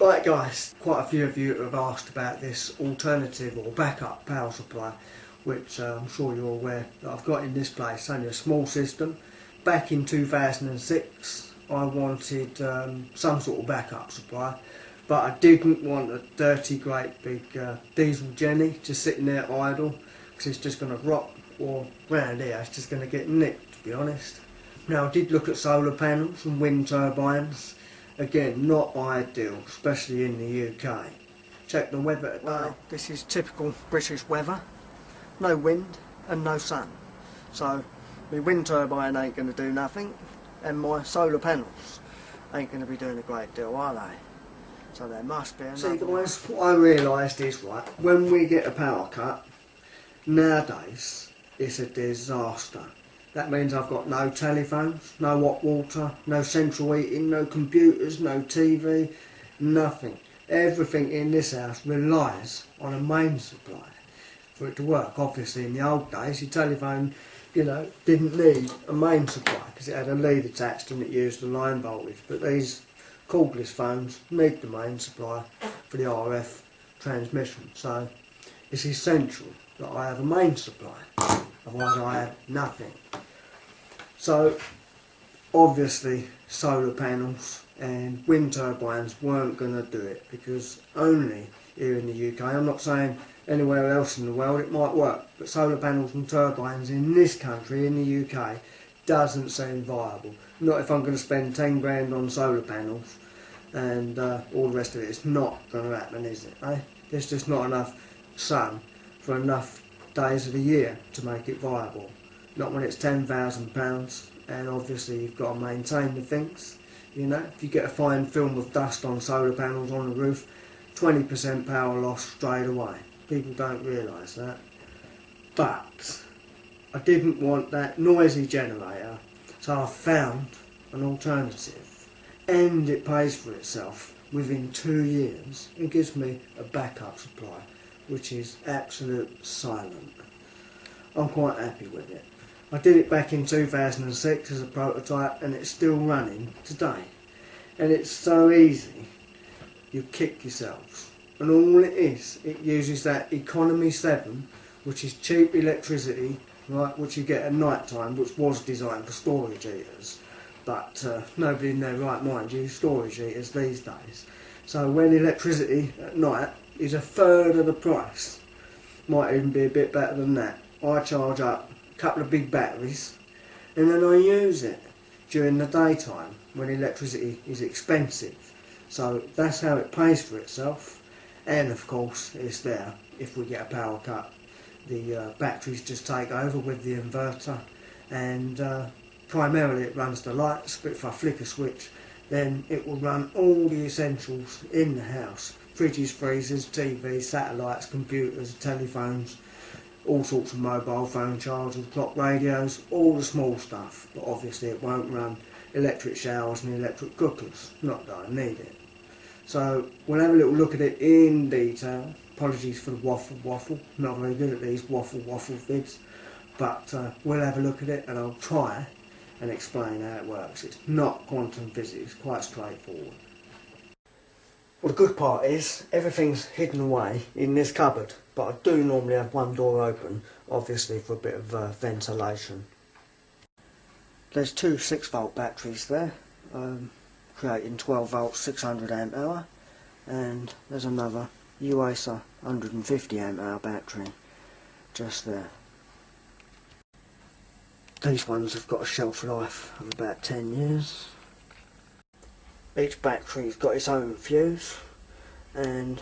Right guys, quite a few of you have asked about this alternative or backup power supply, which I'm sure you're aware that I've got in this place. It's only a small system. Back in 2006 I wanted some sort of backup supply, but I didn't want a dirty great big diesel Jenny just sitting there idle, because it's just going to rot, or round here it's just going to get nicked, to be honest. Now I did look at solar panels and wind turbines. Again, not ideal, especially in the UK. Check the weather today. Well, this is typical British weather. No wind and no sun. So my wind turbine ain't going to do nothing, and my solar panels ain't going to be doing a great deal, are they? So there must be another. See guys, what I realised is, right, when we get a power cut, nowadays it's a disaster. That means I've got no telephones, no hot water, no central heating, no computers, no TV, nothing. Everything in this house relies on a main supply for it to work. Obviously in the old days your telephone, you know, didn't need a main supply because it had a lead attached and it used the line voltage. But these cordless phones need the main supply for the RF transmission. So it's essential that I have a main supply, otherwise I have nothing. So obviously solar panels and wind turbines weren't going to do it, because only here in the UK, I'm not saying anywhere else in the world it might work, but solar panels and turbines in this country, in the UK, doesn't seem viable. Not if I'm going to spend 10 grand on solar panels and all the rest of it. It's not going to happen, is it? Eh? There's just not enough sun for enough days of the year to make it viable. Not when it's £10,000, and obviously you've got to maintain the things. You know, if you get a fine film of dust on solar panels on the roof, 20% power loss straight away. People don't realise that. But I didn't want that noisy generator, so I found an alternative, and it pays for itself within 2 years. It gives me a backup supply, which is absolute silent. I'm quite happy with it. I did it back in 2006 as a prototype, and it's still running today. And it's so easy, you kick yourselves. And all it is, it uses that economy 7, which is cheap electricity, right, which you get at night time, which was designed for storage heaters. But nobody in their right mind uses storage heaters these days. So when electricity at night is a third of the price, might even be a bit better than that, I charge up couple of big batteries, and then I use it during the daytime when electricity is expensive. So that's how it pays for itself, and of course it's there if we get a power cut. The batteries just take over with the inverter, and primarily it runs the lights, but if I flick a switch then it will run all the essentials in the house: fridges, freezers, TVs, satellites, computers, telephones, all sorts of mobile phone chargers, clock radios, all the small stuff. But obviously it won't run electric showers and electric cookers, not that I need it. So we'll have a little look at it in detail. Apologies for the waffle, not very good at these waffle vids, but we'll have a look at it and I'll try and explain how it works. It's not quantum physics, quite straightforward. Well, the good part is everything's hidden away in this cupboard, but I do normally have one door open, obviously for a bit of ventilation. There's two 6-volt batteries there, creating 12 volts 600 amp hour, and there's another Yoursel 150 amp hour battery just there. These ones have got a shelf life of about 10 years. Each battery's got its own fuse and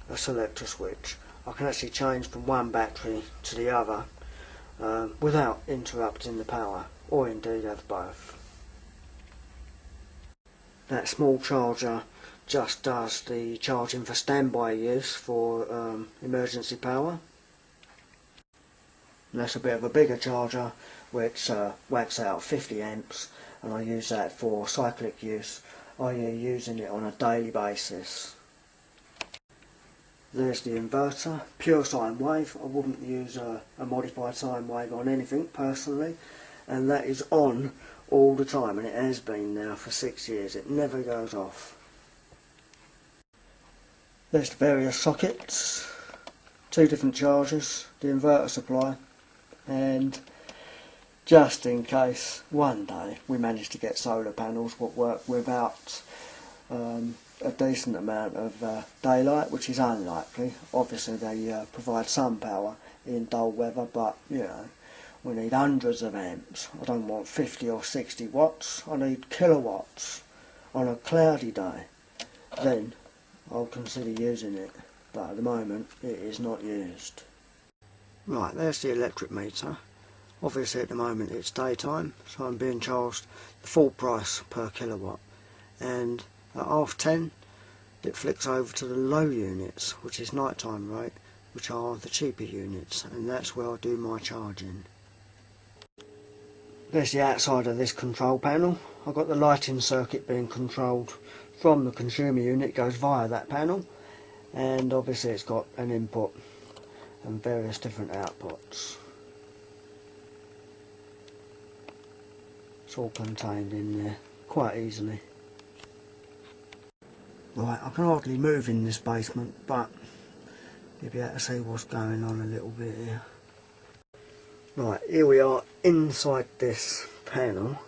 a selector switch. I can actually change from one battery to the other without interrupting the power, or indeed have both. That small charger just does the charging for standby use for emergency power. And that's a bit of a bigger charger which whacks out 50 amps, and I use that for cyclic use, i.e. using it on a daily basis. There's the inverter, pure sine wave. I wouldn't use a modified sine wave on anything personally, and that is on all the time, and it has been now for 6 years. It never goes off. There's the various sockets, 2 different chargers, the inverter supply, and just in case one day we manage to get solar panels that work without a decent amount of daylight, which is unlikely. Obviously they provide some power in dull weather, but you know, we need hundreds of amps. I don't want 50 or 60 watts, I need kilowatts on a cloudy day. Then I'll consider using it, but at the moment it is not used. Right, there's the electric meter. Obviously at the moment it's daytime, so I'm being charged the full price per kilowatt, and at 10:30 it flicks over to the low units, which is nighttime rate, which are the cheaper units, and that's where I do my charging. There's the outside of this control panel. I've got the lighting circuit being controlled from the consumer unit, goes via that panel, and obviously it's got an input and various different outputs. It's all contained in there quite easily. Right, I can hardly move in this basement, but you'll be able to see what's going on a little bit here. Right, here we are inside this panel.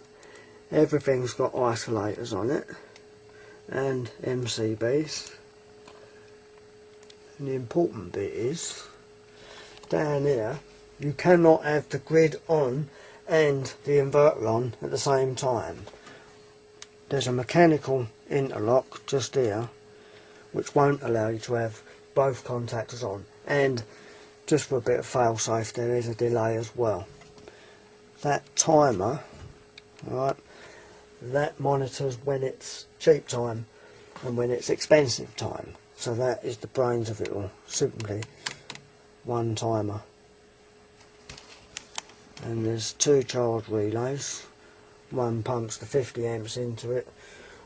Everything's got isolators on it and MCBs. And the important bit is, down here, you cannot have the grid on and the inverter on at the same time. There's a mechanical interlock just here which won't allow you to have both contactors on, and just for a bit of fail-safe there is a delay as well. That timer, right, that monitors when it's cheap time and when it's expensive time, so that is the brains of it all. Simply one timer. And there's 2 charge relays. One pumps the 50 amps into it,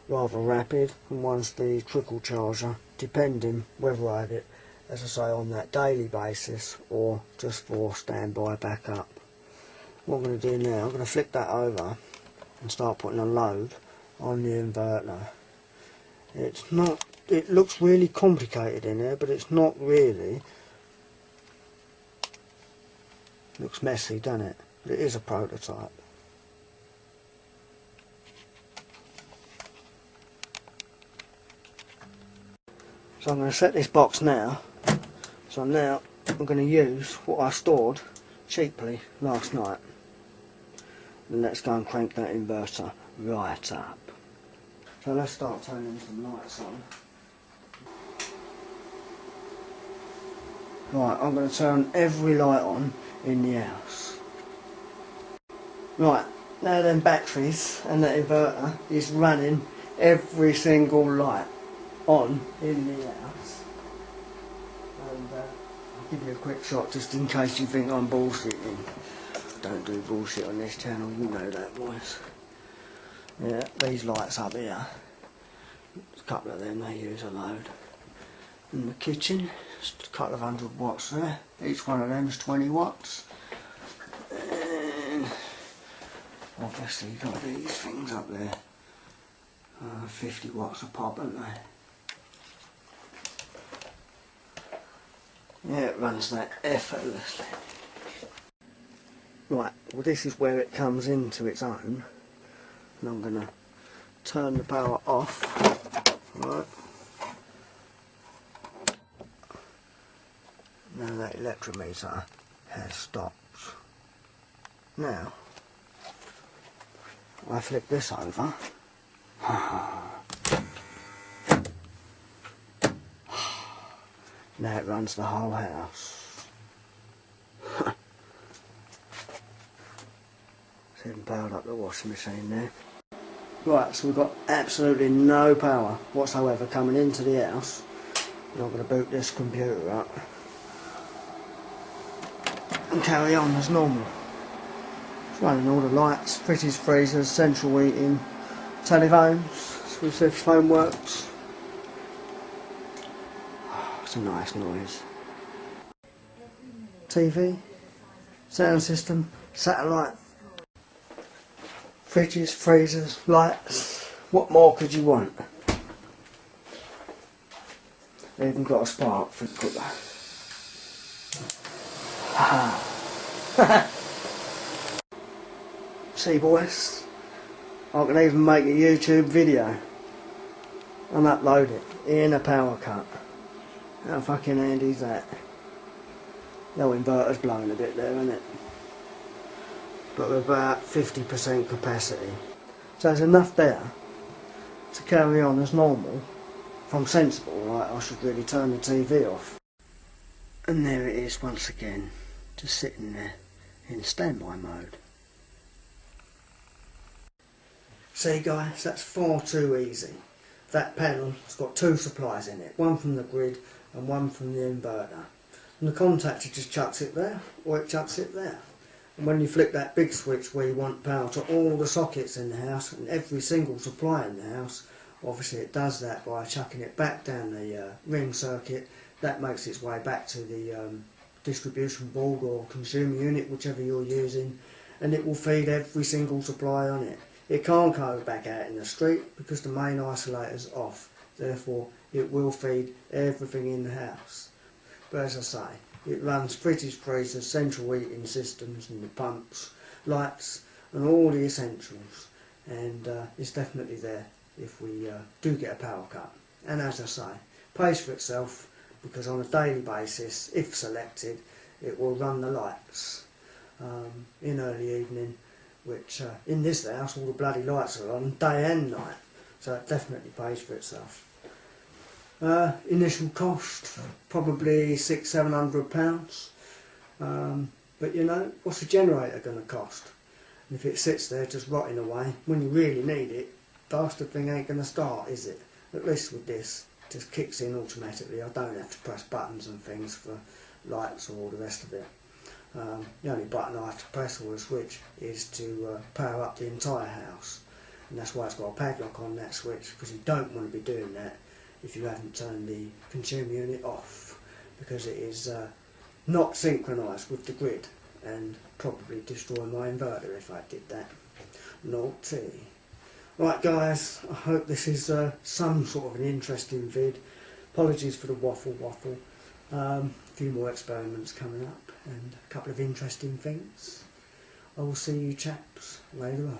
rather rapid, and one's the trickle charger, depending whether I have it, as I say, on that daily basis or just for standby backup. What I'm going to do now, I'm going to flip that over and start putting a load on the inverter. It's not, it looks really complicated in there, but it's not really. Looks messy, doesn't it? But it is a prototype. So I'm going to set this box now. So now I'm going to use what I stored cheaply last night. And let's go and crank that inverter right up. So let's start turning some lights on. Right, I'm going to turn every light on in the house. Right, now them batteries and that inverter is running every single light on in the house. And I'll give you a quick shot just in case you think I'm bullshitting. Don't do bullshit on this channel, you know that, boys. Yeah, these lights up here, a couple of them they use a load. In the kitchen, just a couple of 100 watts there. Each one of them is 20 watts. And obviously you've got these things up there. 50 watts a pop, aren't they? Yeah, it runs that effortlessly. Right, well this is where it comes into its own. And I'm going to turn the power off. Right. Now that electrometer has stopped. Now, I flip this over. Now it runs the whole house. It's even powered up the washing machine there. Right, so we've got absolutely no power whatsoever coming into the house. I'm going to boot this computer up and carry on as normal. It's running all the lights, fridges, freezers, central heating, telephones, so if the phone works. It's a nice noise. TV, sound system, satellite, fridges, freezers, lights. What more could you want? They even got a spark for the cooker. See boys, I can even make a YouTube video and upload it in a power cut. How fucking handy is that? The old inverter's blown a bit there, isn't it? But we're about 50% capacity. So there's enough there to carry on as normal. If I'm sensible, right, I should really turn the TV off. And there it is once again, just sitting there in standby mode. See guys, that's far too easy. That panel's got two supplies in it, one from the grid and one from the inverter. And the contactor just chucks it there, or it chucks it there. And when you flip that big switch where you want power to all the sockets in the house and every single supply in the house, obviously it does that by chucking it back down the ring circuit. That makes its way back to the distribution board or consumer unit, whichever you're using, and it will feed every single supply on it. It can't go back out in the street because the main isolator's off, therefore it will feed everything in the house. But as I say, it runs fridges, freezers, central heating systems and the pumps, lights and all the essentials, and it's definitely there if we do get a power cut. And as I say, pays for itself because on a daily basis, if selected, it will run the lights in early evening, which in this house all the bloody lights are on day and night, so it definitely pays for itself. Initial cost probably £600–700, but you know, what's the generator going to cost? And if it sits there just rotting away, when you really need it, bastard thing ain't going to start, is it? At least with this, it just kicks in automatically. I don't have to press buttons and things for lights or all the rest of it. The only button I have to press or a switch is to power up the entire house, and that's why it's got a padlock on that switch, because you don't want to be doing that if you haven't turned the consumer unit off, because it is not synchronised with the grid and probably destroy my inverter if I did that. Naughty. Right guys, I hope this is some sort of an interesting vid. Apologies for the waffle. A few more experiments coming up and a couple of interesting things. I will see you chaps later on.